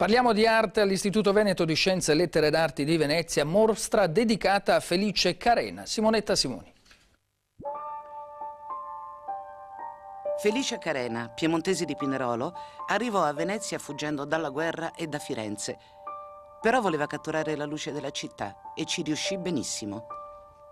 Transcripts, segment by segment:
Parliamo di arte all'Istituto Veneto di Scienze, Lettere ed Arti di Venezia, mostra dedicata a Felice Carena. Simonetta Simoni. Felice Carena, piemontese di Pinerolo, arrivò a Venezia fuggendo dalla guerra e da Firenze. Però voleva catturare la luce della città e ci riuscì benissimo.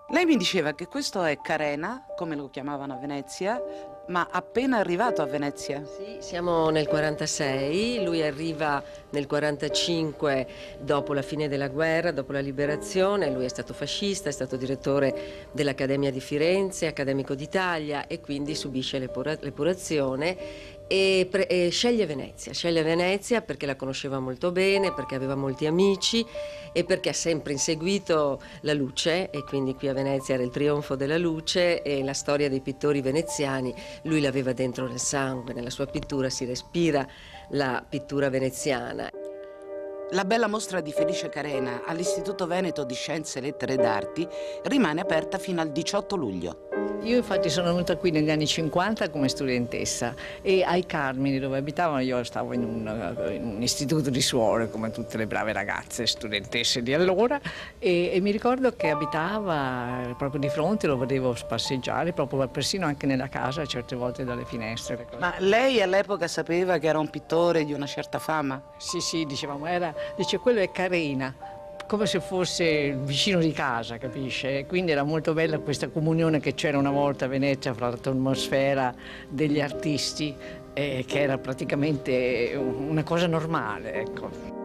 Lei mi diceva che questo è Carena, come lo chiamavano a Venezia, ma appena arrivato a Venezia. Sì, siamo nel 46, lui arriva nel 45 dopo la fine della guerra, dopo la liberazione. Lui è stato fascista, è stato direttore dell'Accademia di Firenze, accademico d'Italia, e quindi subisce l'epurazione e sceglie Venezia perché la conosceva molto bene, perché aveva molti amici e perché ha sempre inseguito la luce, e quindi qui a Venezia era il trionfo della luce e la storia dei pittori veneziani. Lui l'aveva dentro nel sangue, nella sua pittura si respira la pittura veneziana. La bella mostra di Felice Carena all'Istituto Veneto di Scienze, Lettere ed Arti rimane aperta fino al 18 luglio. Io infatti sono venuta qui negli anni 50 come studentessa e ai Carmini, dove abitavano, io stavo in un istituto di suore come tutte le brave ragazze studentesse di allora, e mi ricordo che abitava proprio di fronte, lo vedevo passeggiare proprio persino anche nella casa certe volte dalle finestre. Ma lei all'epoca sapeva che era un pittore di una certa fama? Sì, dicevamo, dice quello è Carena, come se fosse il vicino di casa, capisce? Quindi era molto bella questa comunione che c'era una volta a Venezia fra l'atmosfera degli artisti, che era praticamente una cosa normale, ecco.